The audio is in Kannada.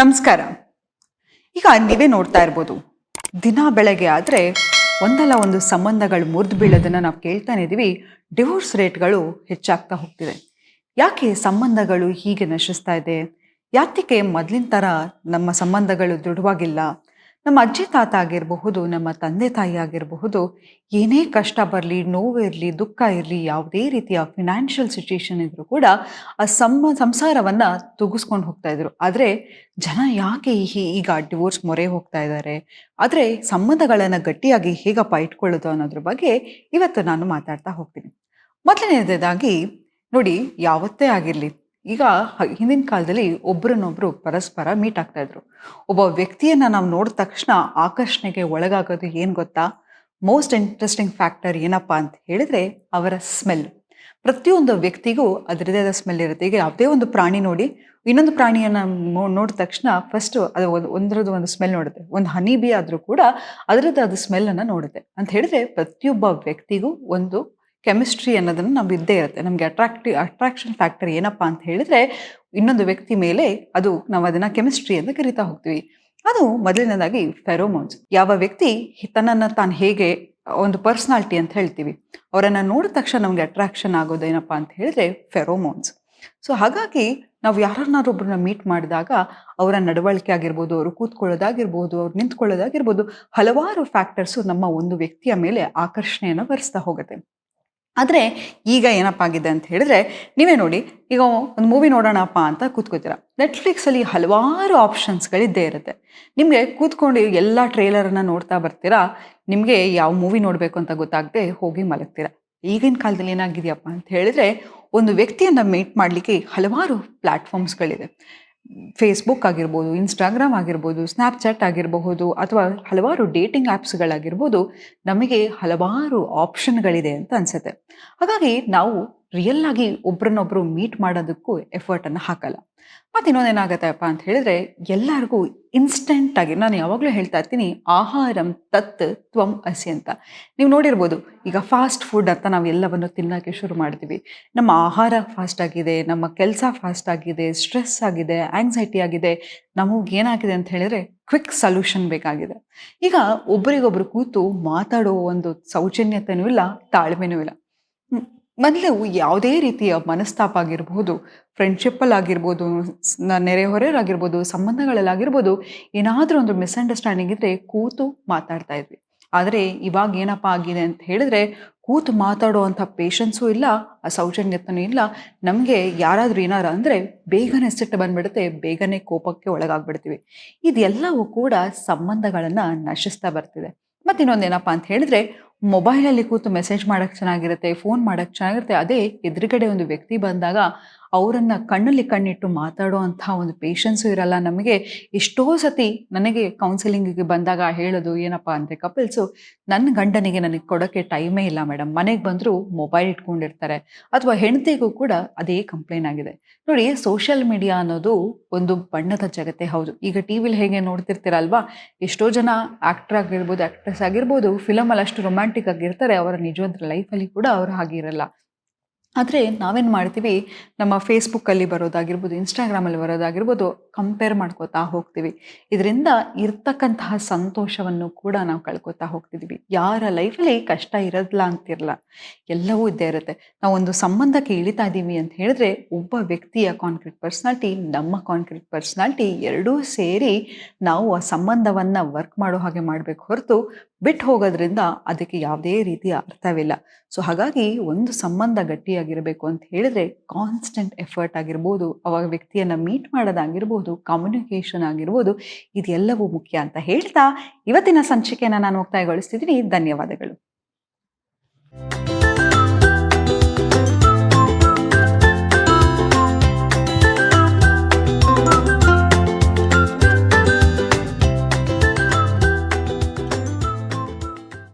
ನಮಸ್ಕಾರ. ಈಗ ನೀವೇ ನೋಡ್ತಾ ಇರ್ಬೋದು, ದಿನ ಬೆಳಗ್ಗೆ ಆದರೆ ಒಂದಲ್ಲ ಒಂದು ಸಂಬಂಧಗಳು ಮುರಿದು ಬೀಳೋದನ್ನು ನಾವು ಕೇಳ್ತಾನೆ ಇದ್ದೀವಿ. ಡಿವೋರ್ಸ್ ರೇಟ್ಗಳು ಹೆಚ್ಚಾಗ್ತಾ ಹೋಗ್ತಿದೆ. ಯಾಕೆ ಸಂಬಂಧಗಳು ಹೀಗೆ ನಶಿಸ್ತಾ ಇದೆ? ಯಾತಕ್ಕೆ ಮೊದಲಿನ ಥರ ನಮ್ಮ ಸಂಬಂಧಗಳು ದೃಢವಾಗಿಲ್ಲ? ನಮ್ಮ ಅಜ್ಜಿ ತಾತ ಆಗಿರಬಹುದು, ನಮ್ಮ ತಂದೆ ತಾಯಿ ಆಗಿರಬಹುದು, ಏನೇ ಕಷ್ಟ ಬರಲಿ, ನೋವು ಇರಲಿ, ದುಃಖ ಇರಲಿ, ಯಾವುದೇ ರೀತಿಯ ಫಿನಾನ್ಷಿಯಲ್ ಸಿಚುಯೇಷನ್ ಇದ್ರೂ ಕೂಡ ಆ ಸಂಸಾರವನ್ನು ತುಗಿಸ್ಕೊಂಡು ಹೋಗ್ತಾ ಇದ್ರು. ಆದರೆ ಜನ ಯಾಕೆ ಈಗ ಡಿವೋರ್ಸ್ ಮೊರೆ ಹೋಗ್ತಾ ಇದ್ದಾರೆ? ಆದರೆ ಸಂಬಂಧಗಳನ್ನು ಗಟ್ಟಿಯಾಗಿ ಹೇಗಪ್ಪ ಇಟ್ಕೊಳ್ಳೋದು ಅನ್ನೋದ್ರ ಬಗ್ಗೆ ಇವತ್ತು ನಾನು ಮಾತಾಡ್ತಾ ಹೋಗ್ತೀನಿ. ಮೊದಲನೇದಾಗಿ ನೋಡಿ, ಯಾವತ್ತೇ ಆಗಿರಲಿ, ಈಗ ಹಿಂದಿನ ಕಾಲದಲ್ಲಿ ಒಬ್ರನ್ನೊಬ್ರು ಪರಸ್ಪರ ಮೀಟ್ ಆಗ್ತಾ ಇದ್ರು. ಒಬ್ಬ ವ್ಯಕ್ತಿಯನ್ನ ನಾವು ನೋಡಿದ ತಕ್ಷಣ ಆಕರ್ಷಣೆಗೆ ಒಳಗಾಗೋದು ಏನು ಗೊತ್ತಾ? ಮೋಸ್ಟ್ ಇಂಟ್ರೆಸ್ಟಿಂಗ್ ಫ್ಯಾಕ್ಟರ್ ಏನಪ್ಪಾ ಅಂತ ಹೇಳಿದ್ರೆ ಅವರ ಸ್ಮೆಲ್. ಪ್ರತಿಯೊಂದು ವ್ಯಕ್ತಿಗೂ ಅದರದೇ ಆದ ಸ್ಮೆಲ್ ಇರುತ್ತೆ. ಈಗ ಯಾವುದೇ ಒಂದು ಪ್ರಾಣಿ ನೋಡಿ, ಇನ್ನೊಂದು ಪ್ರಾಣಿಯನ್ನ ನೋಡಿದ ತಕ್ಷಣ ಫಸ್ಟ್ ಅದು ಒಂದ್ರದ್ದು ಒಂದು ಸ್ಮೆಲ್ ನೋಡುತ್ತೆ. ಒಂದು ಹನಿ ಬಿ ಆದ್ರೂ ಕೂಡ ಅದರದ್ದು ಅದು ಸ್ಮೆಲ್ ಅನ್ನ ನೋಡುತ್ತೆ. ಅಂತ ಹೇಳಿದ್ರೆ ಪ್ರತಿಯೊಬ್ಬ ವ್ಯಕ್ತಿಗೂ ಒಂದು ಕೆಮಿಸ್ಟ್ರಿ ಅನ್ನೋದನ್ನು ನಮ್ಗೆ ಇದ್ದೇ ಇರುತ್ತೆ. ನಮಗೆ ಅಟ್ರಾಕ್ಷನ್ ಫ್ಯಾಕ್ಟರ್ ಏನಪ್ಪಾ ಅಂತ ಹೇಳಿದ್ರೆ ಇನ್ನೊಂದು ವ್ಯಕ್ತಿ ಮೇಲೆ ಅದು ನಾವು ಅದನ್ನ ಕೆಮಿಸ್ಟ್ರಿ ಅಂತ ಕರಿತಾ ಹೋಗ್ತೀವಿ. ಅದು ಮೊದಲನೇದಾಗಿ ಫೆರೋಮೋನ್ಸ್. ಯಾವ ವ್ಯಕ್ತಿ ತನ್ನನ್ನು ತಾನು ಹೇಗೆ ಒಂದು ಪರ್ಸನಾಲಿಟಿ ಅಂತ ಹೇಳ್ತೀವಿ, ಅವರನ್ನು ನೋಡಿದ ತಕ್ಷಣ ನಮಗೆ ಅಟ್ರಾಕ್ಷನ್ ಆಗೋದೇನಪ್ಪ ಅಂತ ಹೇಳಿದ್ರೆ ಫೆರೋಮೋನ್ಸ್. ಸೊ ಹಾಗಾಗಿ ನಾವು ಯಾರನ್ನಾರೊಬ್ಬರನ್ನ ಮೀಟ್ ಮಾಡಿದಾಗ ಅವರ ನಡವಳಿಕೆ ಆಗಿರ್ಬೋದು, ಅವರು ಕೂತ್ಕೊಳ್ಳೋದಾಗಿರ್ಬೋದು, ಅವ್ರು ನಿಂತ್ಕೊಳ್ಳೋದಾಗಿರ್ಬೋದು, ಹಲವಾರು ಫ್ಯಾಕ್ಟರ್ಸು ನಮ್ಮ ಒಂದು ವ್ಯಕ್ತಿಯ ಮೇಲೆ ಆಕರ್ಷಣೆಯನ್ನು ಬರೆಸ್ತಾ ಹೋಗುತ್ತೆ. ಆದರೆ ಈಗ ಏನಪ್ಪ ಆಗಿದೆ ಅಂತ ಹೇಳಿದ್ರೆ, ನೀವೇ ನೋಡಿ, ಈಗ ಒಂದು ಮೂವಿ ನೋಡೋಣಪ್ಪ ಅಂತ ಕೂತ್ಕೋತೀರ. ನೆಟ್ಫ್ಲಿಕ್ಸಲ್ಲಿ ಹಲವಾರು ಆಪ್ಷನ್ಸ್ಗಳಿದ್ದೇ ಇರುತ್ತೆ. ನಿಮಗೆ ಕೂತ್ಕೊಂಡು ಎಲ್ಲ ಟ್ರೇಲರನ್ನು ನೋಡ್ತಾ ಬರ್ತೀರಾ, ನಿಮಗೆ ಯಾವ ಮೂವಿ ನೋಡಬೇಕು ಅಂತ ಗೊತ್ತಾಗದೆ ಹೋಗಿ ಮಲಗ್ತೀರ. ಈಗಿನ ಕಾಲದಲ್ಲಿ ಏನಾಗಿದೆಯಪ್ಪ ಅಂತ ಹೇಳಿದ್ರೆ, ಒಂದು ವ್ಯಕ್ತಿಯನ್ನು ಮೀಟ್ ಮಾಡಲಿಕ್ಕೆ ಹಲವಾರು ಪ್ಲ್ಯಾಟ್ಫಾರ್ಮ್ಸ್ಗಳಿದೆ. ಫೇಸ್ಬುಕ್ ಆಗಿರ್ಬೋದು, ಇನ್ಸ್ಟಾಗ್ರಾಮ್ ಆಗಿರ್ಬೋದು, ಸ್ನ್ಯಾಪ್ಚಾಟ್ ಆಗಿರಬಹುದು, ಅಥವಾ ಹಲವಾರು ಡೇಟಿಂಗ್ ಆ್ಯಪ್ಸ್ಗಳಾಗಿರ್ಬೋದು, ನಮಗೆ ಹಲವಾರು ಆಪ್ಷನ್ಗಳಿದೆ ಅಂತ ಅನಿಸುತ್ತೆ. ಹಾಗಾಗಿ ನಾವು ರಿಯಲ್ ಆಗಿ ಒಬ್ರನ್ನೊಬ್ರು ಮೀಟ್ ಮಾಡೋದಕ್ಕೂ ಎಫರ್ಟನ್ನು ಹಾಕಲ್ಲ. ಮತ್ತು ಇನ್ನೊಂದೇನಾಗತ್ತಪ್ಪ ಅಂತ ಹೇಳಿದ್ರೆ, ಎಲ್ಲರಿಗೂ ಇನ್ಸ್ಟೆಂಟಾಗಿ, ನಾನು ಯಾವಾಗಲೂ ಹೇಳ್ತಾ ಇರ್ತೀನಿ, ಆಹಾರಂ ತತ್ ತ್ವಂ ಅಸಿ ಅಂತ. ನೀವು ನೋಡಿರ್ಬೋದು, ಈಗ ಫಾಸ್ಟ್ ಫುಡ್ ಅಂತ ನಾವು ಎಲ್ಲವನ್ನು ತಿನ್ನೋಕ್ಕೆ ಶುರು ಮಾಡ್ತೀವಿ. ನಮ್ಮ ಆಹಾರ ಫಾಸ್ಟ್ ಆಗಿದೆ, ನಮ್ಮ ಕೆಲಸ ಫಾಸ್ಟ್ ಆಗಿದೆ, ಸ್ಟ್ರೆಸ್ ಆಗಿದೆ, ಆಂಗ್ಸೈಟಿ ಆಗಿದೆ. ನಮಗೇನಾಗಿದೆ ಅಂತ ಹೇಳಿದ್ರೆ ಕ್ವಿಕ್ ಸೊಲ್ಯೂಷನ್ ಬೇಕಾಗಿದೆ. ಈಗ ಒಬ್ಬರಿಗೊಬ್ರು ಕೂತು ಮಾತಾಡೋ ಒಂದು ಸೌಜನ್ಯತೆನೂ ಇಲ್ಲ, ತಾಳ್ಮೆನೂ ಇಲ್ಲ. ಮೊದಲು ಯಾವುದೇ ರೀತಿಯ ಮನಸ್ತಾಪ ಆಗಿರ್ಬೋದು, ಫ್ರೆಂಡ್ಶಿಪ್ಪಲ್ಲಾಗಿರ್ಬೋದು, ನೆರೆಹೊರೆಯವರಾಗಿರ್ಬೋದು, ಸಂಬಂಧಗಳಲ್ಲಾಗಿರ್ಬೋದು, ಏನಾದರೂ ಒಂದು ಮಿಸ್ಅಂಡರ್ಸ್ಟ್ಯಾಂಡಿಂಗ್ ಇದ್ದರೆ ಕೂತು ಮಾತಾಡ್ತಾ ಇದ್ವಿ. ಆದರೆ ಇವಾಗ ಏನಪ್ಪ ಆಗಿದೆ ಅಂತ ಹೇಳಿದ್ರೆ, ಕೂತು ಮಾತಾಡುವಂಥ ಪೇಷನ್ಸೂ ಇಲ್ಲ, ಆ ಸೌಜನ್ಯತೆಯೂ ಇಲ್ಲ. ನಮಗೆ ಯಾರಾದರೂ ಏನಾರು ಅಂದರೆ ಬೇಗನೆ ಸಿಟ್ಟು ಬಂದುಬಿಡುತ್ತೆ, ಬೇಗನೆ ಕೋಪಕ್ಕೆ ಒಳಗಾಗ್ಬಿಡ್ತೀವಿ. ಇದೆಲ್ಲವೂ ಕೂಡ ಸಂಬಂಧಗಳನ್ನು ನಶಿಸ್ತಾ ಬರ್ತಿದೆ. ಮತ್ತು ಇನ್ನೊಂದೇನಪ್ಪ ಅಂತ ಹೇಳಿದ್ರೆ, ಮೊಬೈಲಲ್ಲಿ ಕೂತು ಮೆಸೇಜ್ ಮಾಡೋಕ್ಕೆ ಚೆನ್ನಾಗಿರುತ್ತೆ, ಫೋನ್ ಮಾಡೋಕ್ಕೆ ಚೆನ್ನಾಗಿರುತ್ತೆ. ಅದೇ ಎದುರುಗಡೆ ಒಂದು ವ್ಯಕ್ತಿ ಬಂದಾಗ ಅವರನ್ನು ಕಣ್ಣಲ್ಲಿ ಕಣ್ಣಿಟ್ಟು ಮಾತಾಡೋ ಅಂಥ ಒಂದು ಪೇಷನ್ಸು ಇರಲ್ಲ ನಮಗೆ. ಎಷ್ಟೋ ಸತಿ ನನಗೆ ಕೌನ್ಸಿಲಿಂಗಿಗೆ ಬಂದಾಗ ಹೇಳೋದು ಏನಪ್ಪ ಅಂದರೆ ಕಪಲ್ಸು, ನನ್ನ ಗಂಡನಿಗೆ ನನಗೆ ಕೊಡೋಕ್ಕೆ ಟೈಮೇ ಇಲ್ಲ ಮೇಡಮ್, ಮನೆಗೆ ಬಂದರೂ ಮೊಬೈಲ್ ಇಟ್ಕೊಂಡಿರ್ತಾರೆ. ಅಥವಾ ಹೆಂಡತಿಗೂ ಕೂಡ ಅದೇ ಕಂಪ್ಲೇಂಟ್ ಆಗಿದೆ. ನೋಡಿ, ಸೋಷಿಯಲ್ ಮೀಡಿಯಾ ಅನ್ನೋದು ಒಂದು ಬಣ್ಣದ ಜಗತ್ತೇ ಹೌದು. ಈಗ ಟಿ ವಿಲಿ ಹೇಗೆ ನೋಡ್ತಿರ್ತೀರಲ್ವಾ, ಎಷ್ಟೋ ಜನ ಆ್ಯಕ್ಟರ್ ಆಗಿರ್ಬೋದು, ಆ್ಯಕ್ಟ್ರೆಸ್ ಆಗಿರ್ಬೋದು, ಫಿಲಮಲ್ಲಿ ಅಷ್ಟು ರೊಮ್ಯಾಂಟಿಕ್ ಆಗಿರ್ತಾರೆ, ಅವರ ನಿಜವಾದ ಲೈಫಲ್ಲಿ ಕೂಡ ಅವರು ಹಾಗಿರಲ್ಲ. ಆದರೆ ನಾವೇನು ಮಾಡ್ತೀವಿ, ನಮ್ಮ ಫೇಸ್ಬುಕ್ಕಲ್ಲಿ ಬರೋದಾಗಿರ್ಬೋದು, ಇನ್ಸ್ಟಾಗ್ರಾಮಲ್ಲಿ ಬರೋದಾಗಿರ್ಬೋದು, ಕಂಪೇರ್ ಮಾಡ್ಕೋತಾ ಹೋಗ್ತೀವಿ. ಇದರಿಂದ ಇರ್ತಕ್ಕಂತಹ ಸಂತೋಷವನ್ನು ಕೂಡ ನಾವು ಕಳ್ಕೊತಾ ಹೋಗ್ತಿದ್ದೀವಿ. ಯಾರ ಲೈಫಲ್ಲಿ ಕಷ್ಟ ಇರೋದಿಲ್ಲ ಅಂತಿರಲ್ಲ, ಎಲ್ಲವೂ ಇದ್ದೇ ಇರುತ್ತೆ. ನಾವು ಒಂದು ಸಂಬಂಧಕ್ಕೆ ಇಳಿತಾ ಇದ್ದೀವಿ ಅಂತ ಹೇಳಿದ್ರೆ, ಒಬ್ಬ ವ್ಯಕ್ತಿಯ ಕಾನ್ಕ್ರೀಟ್ ಪರ್ಸ್ನಾಲಿಟಿ, ನಮ್ಮ ಕಾನ್ಕ್ರೀಟ್ ಪರ್ಸ್ನಾಲಿಟಿ ಎರಡೂ ಸೇರಿ ನಾವು ಆ ಸಂಬಂಧವನ್ನು ವರ್ಕ್ ಮಾಡೋ ಹಾಗೆ ಮಾಡಬೇಕು ಹೊರತು ಬಿಟ್ಟು ಹೋಗೋದ್ರಿಂದ ಅದಕ್ಕೆ ಯಾವುದೇ ರೀತಿಯ ಅರ್ಥವಿಲ್ಲ. ಸೊ ಹಾಗಾಗಿ ಒಂದು ಸಂಬಂಧ ಗಟ್ಟಿಯಾಗಿರಬೇಕು ಅಂತ ಹೇಳಿದ್ರೆ ಕಾನ್ಸ್ಟೆಂಟ್ ಎಫರ್ಟ್ ಆಗಿರ್ಬೋದು, ಅವಾಗ ವ್ಯಕ್ತಿಯನ್ನು ಮೀಟ್ ಮಾಡೋದಾಗಿರ್ಬೋದು, ಕಮ್ಯುನಿಕೇಷನ್ ಆಗಿರ್ಬೋದು, ಇದೆಲ್ಲವೂ ಮುಖ್ಯ ಅಂತ ಹೇಳ್ತಾ ಇವತ್ತಿನ ಸಂಚಿಕೆಯನ್ನು ನಾನು ಮುಕ್ತಾಯಗೊಳಿಸ್ತಿದ್ದೀನಿ. ಧನ್ಯವಾದಗಳು.